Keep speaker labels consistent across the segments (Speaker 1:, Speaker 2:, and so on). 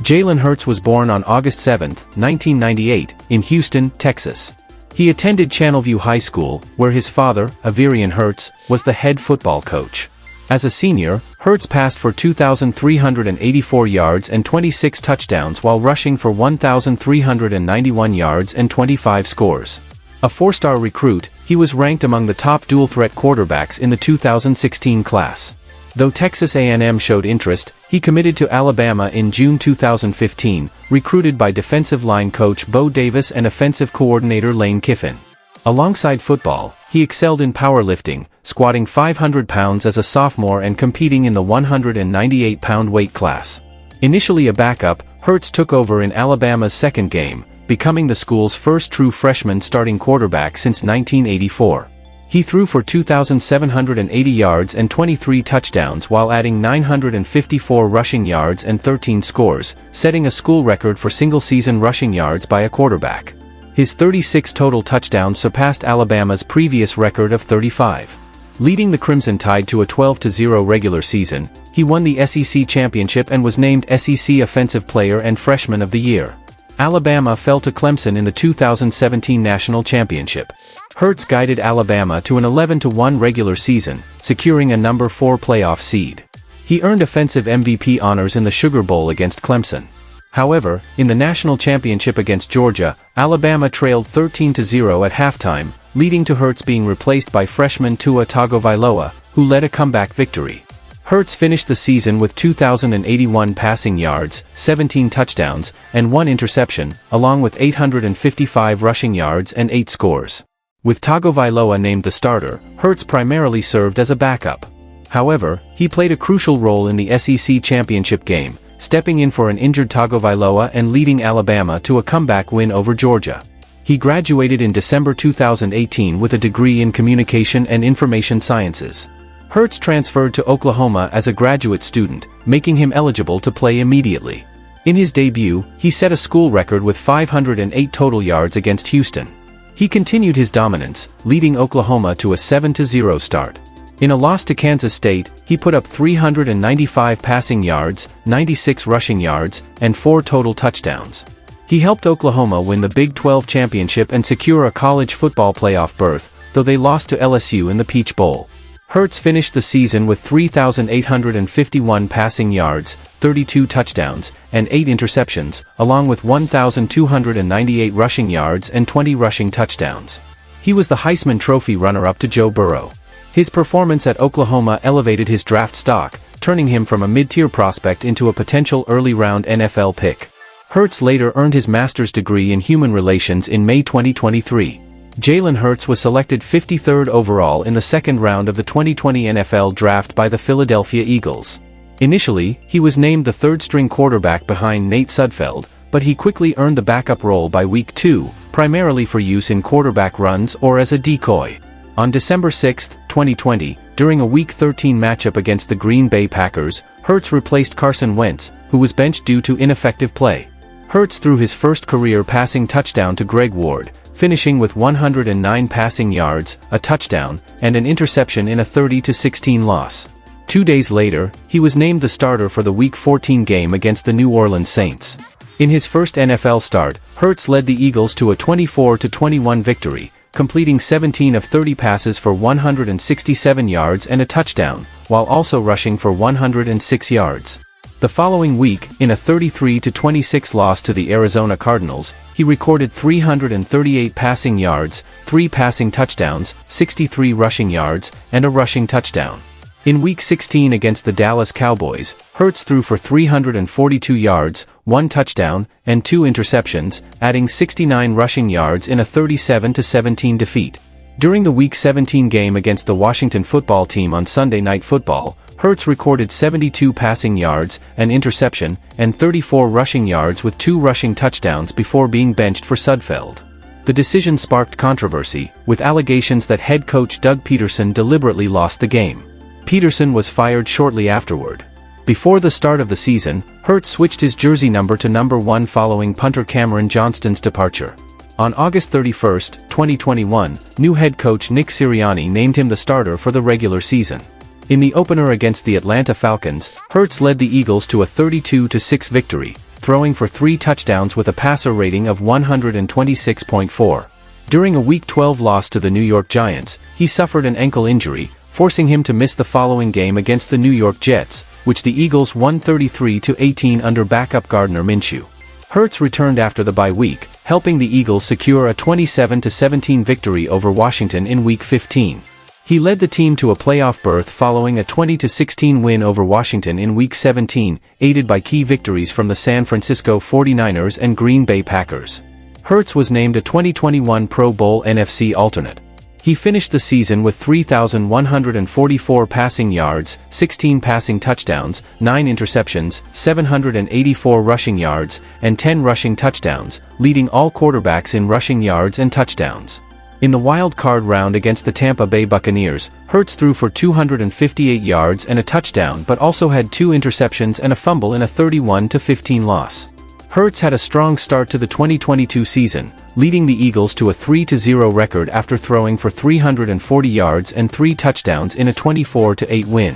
Speaker 1: Jalen Hurts was born on August 7, 1998, in Houston, Texas. He attended Channelview High School, where his father, Averian Hurts, was the head football coach. As a senior, Hurts passed for 2,384 yards and 26 touchdowns while rushing for 1,391 yards and 25 scores. A four-star recruit, he was ranked among the top dual-threat quarterbacks in the 2016 class. Though Texas A&M showed interest, he committed to Alabama in June 2015, recruited by defensive line coach Bo Davis and offensive coordinator Lane Kiffin. Alongside football, he excelled in powerlifting, squatting 500 pounds as a sophomore and competing in the 198-pound weight class. Initially a backup, Hurts took over in Alabama's second game, becoming the school's first true freshman starting quarterback since 1984. He threw for 2,780 yards and 23 touchdowns while adding 954 rushing yards and 13 scores, setting a school record for single-season rushing yards by a quarterback. His 36 total touchdowns surpassed Alabama's previous record of 35. Leading the Crimson Tide to a 12-0 regular season, he won the SEC championship and was named SEC Offensive Player and Freshman of the Year. Alabama fell to Clemson in the 2017 National Championship. Hurts guided Alabama to an 11-1 regular season, securing a number 4 playoff seed. He earned offensive MVP honors in the Sugar Bowl against Clemson. However, in the national championship against Georgia, Alabama trailed 13-0 at halftime, leading to Hurts being replaced by freshman Tua Tagovailoa, who led a comeback victory. Hurts finished the season with 2,081 passing yards, 17 touchdowns, and 1 interception, along with 855 rushing yards and 8 scores. With Tagovailoa named the starter, Hurts primarily served as a backup. However, he played a crucial role in the SEC championship game, stepping in for an injured Tagovailoa and leading Alabama to a comeback win over Georgia. He graduated in December 2018 with a degree in Communication and Information Sciences. Hurts transferred to Oklahoma as a graduate student, making him eligible to play immediately. In his debut, he set a school record with 508 total yards against Houston. He continued his dominance, leading Oklahoma to a 7-0 start. In a loss to Kansas State, he put up 395 passing yards, 96 rushing yards, and 4 total touchdowns. He helped Oklahoma win the Big 12 championship and secure a college football playoff berth, though they lost to LSU in the Peach Bowl. Hurts finished the season with 3,851 passing yards, 32 touchdowns, and 8 interceptions, along with 1,298 rushing yards and 20 rushing touchdowns. He was the Heisman Trophy runner-up to Joe Burrow. His performance at Oklahoma elevated his draft stock, turning him from a mid-tier prospect into a potential early-round NFL pick. Hurts later earned his master's degree in human relations in May 2023. Jalen Hurts was selected 53rd overall in the second round of the 2020 NFL Draft by the Philadelphia Eagles. Initially, he was named the third-string quarterback behind Nate Sudfeld, but he quickly earned the backup role by Week 2, primarily for use in quarterback runs or as a decoy. On December 6, 2020, during a Week 13 matchup against the Green Bay Packers, Hurts replaced Carson Wentz, who was benched due to ineffective play. Hurts threw his first career passing touchdown to Greg Ward, finishing with 109 passing yards, a touchdown, and an interception in a 30-16 loss. 2 days later, he was named the starter for the Week 14 game against the New Orleans Saints. In his first NFL start, Hurts led the Eagles to a 24-21 victory, completing 17 of 30 passes for 167 yards and a touchdown, while also rushing for 106 yards. The following week, in a 33-26 loss to the Arizona Cardinals, he recorded 338 passing yards, 3 passing touchdowns, 63 rushing yards, and a rushing touchdown. In Week 16 against the Dallas Cowboys, Hurts threw for 342 yards, 1 touchdown, and 2 interceptions, adding 69 rushing yards in a 37-17 defeat. During the Week 17 game against the Washington football team on Sunday Night Football, Hurts recorded 72 passing yards, an interception, and 34 rushing yards with 2 rushing touchdowns before being benched for Sudfeld. The decision sparked controversy, with allegations that head coach Doug Peterson deliberately lost the game. Peterson was fired shortly afterward. Before the start of the season, Hurts switched his jersey number to number 1 following punter Cameron Johnston's departure. On August 31, 2021, new head coach Nick Sirianni named him the starter for the regular season. In the opener against the Atlanta Falcons, Hurts led the Eagles to a 32-6 victory, throwing for 3 touchdowns with a passer rating of 126.4. During a Week 12 loss to the New York Giants, he suffered an ankle injury, forcing him to miss the following game against the New York Jets, which the Eagles won 33-18 under backup Gardner Minshew. Hurts returned after the bye week, helping the Eagles secure a 27-17 victory over Washington in Week 15. He led the team to a playoff berth following a 20-16 win over Washington in Week 17, aided by key victories from the San Francisco 49ers and Green Bay Packers. Hurts was named a 2021 Pro Bowl NFC alternate. He finished the season with 3,144 passing yards, 16 passing touchdowns, 9 interceptions, 784 rushing yards, and 10 rushing touchdowns, leading all quarterbacks in rushing yards and touchdowns. In the wild card round against the Tampa Bay Buccaneers, Hurts threw for 258 yards and a touchdown but also had 2 interceptions and a fumble in a 31-15 loss. Hurts had a strong start to the 2022 season, leading the Eagles to a 3-0 record after throwing for 340 yards and 3 touchdowns in a 24-8 win.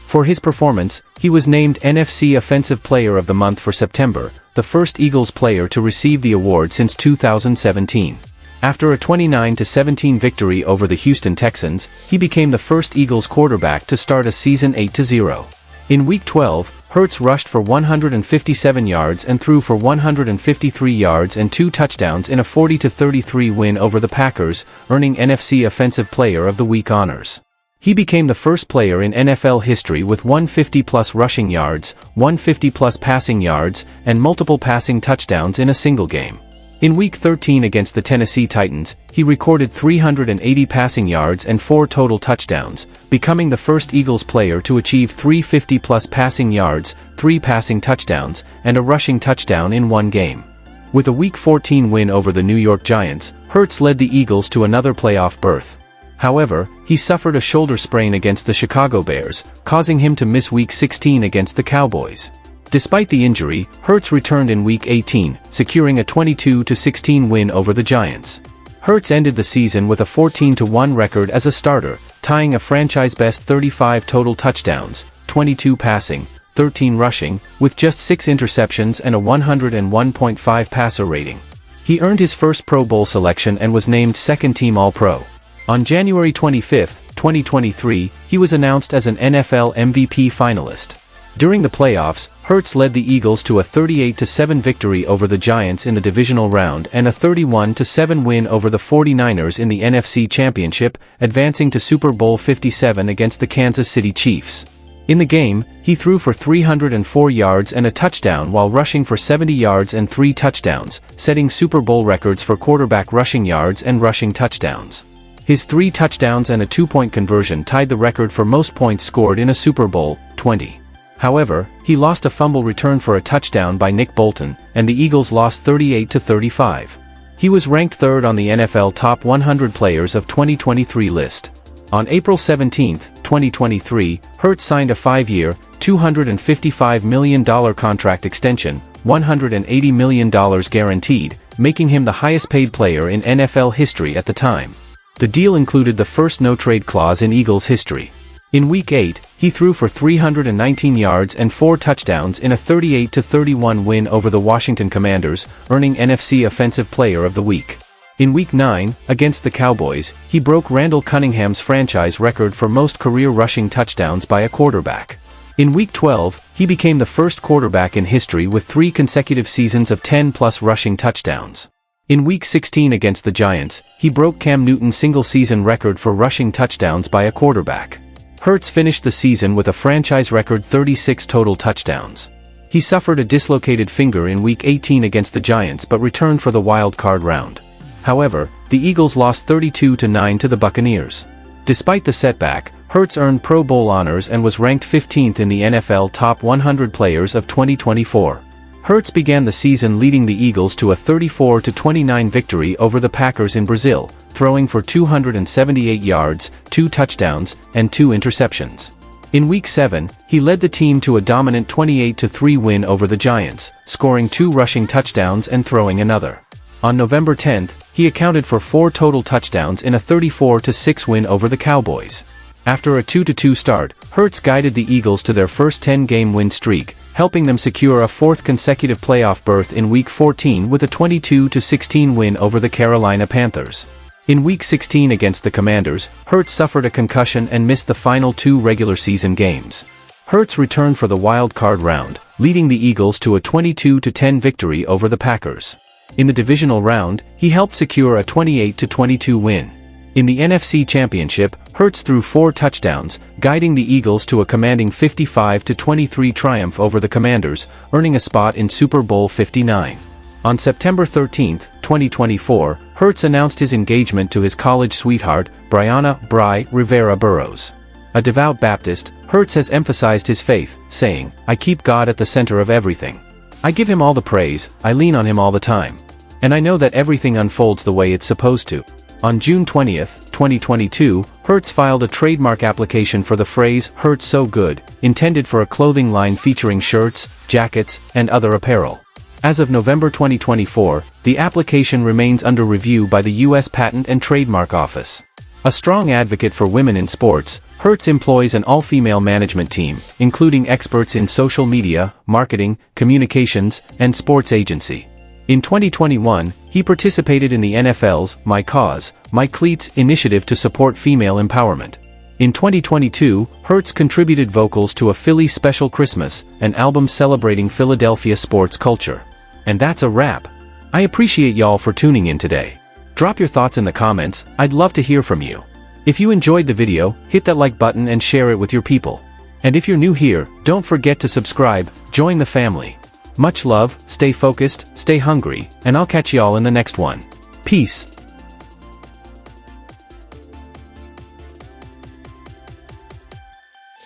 Speaker 1: For his performance, he was named NFC Offensive Player of the Month for September, the first Eagles player to receive the award since 2017. After a 29-17 victory over the Houston Texans, he became the first Eagles quarterback to start a season 8-0. In Week 12, Hurts rushed for 157 yards and threw for 153 yards and 2 touchdowns in a 40-33 win over the Packers, earning NFC Offensive Player of the Week honors. He became the first player in NFL history with 150-plus rushing yards, 150-plus passing yards, and multiple passing touchdowns in a single game. In Week 13 against the Tennessee Titans, he recorded 380 passing yards and 4 total touchdowns, becoming the first Eagles player to achieve 350-plus passing yards, 3 passing touchdowns, and a rushing touchdown in one game. With a Week 14 win over the New York Giants, Hurts led the Eagles to another playoff berth. However, he suffered a shoulder sprain against the Chicago Bears, causing him to miss Week 16 against the Cowboys. Despite the injury, Hurts returned in Week 18, securing a 22-16 win over the Giants. Hurts ended the season with a 14-1 record as a starter, tying a franchise-best 35 total touchdowns, 22 passing, 13 rushing, with just 6 interceptions and a 101.5 passer rating. He earned his first Pro Bowl selection and was named second-team All-Pro. On January 25, 2023, he was announced as an NFL MVP finalist. During the playoffs, Hurts led the Eagles to a 38-7 victory over the Giants in the divisional round and a 31-7 win over the 49ers in the NFC Championship, advancing to Super Bowl 57 against the Kansas City Chiefs. In the game, he threw for 304 yards and a touchdown while rushing for 70 yards and 3 touchdowns, setting Super Bowl records for quarterback rushing yards and rushing touchdowns. His 3 touchdowns and a 2-point conversion tied the record for most points scored in a Super Bowl, 20. However, he lost a fumble return for a touchdown by Nick Bolton, and the Eagles lost 38-35. He was ranked 3rd on the NFL Top 100 Players of 2023 list. On April 17, 2023, Hurts signed a 5-year, $255 million contract extension, $180 million guaranteed, making him the highest-paid player in NFL history at the time. The deal included the first no-trade clause in Eagles history. In Week 8, he threw for 319 yards and 4 touchdowns in a 38-31 win over the Washington Commanders, earning NFC Offensive Player of the Week. In Week 9, against the Cowboys, he broke Randall Cunningham's franchise record for most career rushing touchdowns by a quarterback. In Week 12, he became the first quarterback in history with 3 consecutive seasons of 10-plus rushing touchdowns. In Week 16 against the Giants, he broke Cam Newton's single-season record for rushing touchdowns by a quarterback. Hurts finished the season with a franchise record 36 total touchdowns. He suffered a dislocated finger in Week 18 against the Giants but returned for the wild card round. However, the Eagles lost 32-9 to the Buccaneers. Despite the setback, Hurts earned Pro Bowl honors and was ranked 15th in the NFL Top 100 Players of 2024. Hurts began the season leading the Eagles to a 34-29 victory over the Packers in Brazil, throwing for 278 yards, 2 touchdowns, and 2 interceptions. In Week 7, he led the team to a dominant 28-3 win over the Giants, scoring 2 rushing touchdowns and throwing another. On November 10, he accounted for 4 total touchdowns in a 34-6 win over the Cowboys. After a 2-2 start, Hurts guided the Eagles to their first 10-game win streak, helping them secure a fourth consecutive playoff berth in Week 14 with a 22-16 win over the Carolina Panthers. In Week 16 against the Commanders, Hurts suffered a concussion and missed the final 2 regular season games. Hurts returned for the wild card round, leading the Eagles to a 22-10 victory over the Packers. In the divisional round, he helped secure a 28-22 win. In the NFC Championship, Hurts threw 4 touchdowns, guiding the Eagles to a commanding 55-23 triumph over the Commanders, earning a spot in Super Bowl 59. On September 13, 2024, Hurts announced his engagement to his college sweetheart, Brianna "Bri" Rivera Burrows. A devout Baptist, Hurts has emphasized his faith, saying, "I keep God at the center of everything. I give him all the praise, I lean on him all the time. And I know that everything unfolds the way it's supposed to." On June 20, 2022, Hurts filed a trademark application for the phrase "Hurts so good," intended for a clothing line featuring shirts, jackets, and other apparel. As of November 2024, the application remains under review by the U.S. Patent and Trademark Office. A strong advocate for women in sports, Hurts employs an all-female management team, including experts in social media, marketing, communications, and sports agency. In 2021, he participated in the NFL's My Cause, My Cleats initiative to support female empowerment. In 2022, Hurts contributed vocals to a Philly Special Christmas, an album celebrating Philadelphia sports culture. And that's a wrap. I appreciate y'all for tuning in today. Drop your thoughts in the comments, I'd love to hear from you. If you enjoyed the video, hit that like button and share it with your people. And if you're new here, don't forget to subscribe, join the family. Much love, stay focused, stay hungry, and I'll catch y'all in the next one. Peace.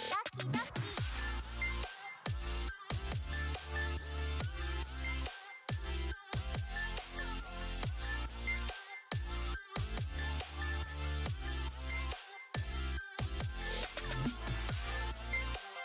Speaker 2: Ducky, ducky.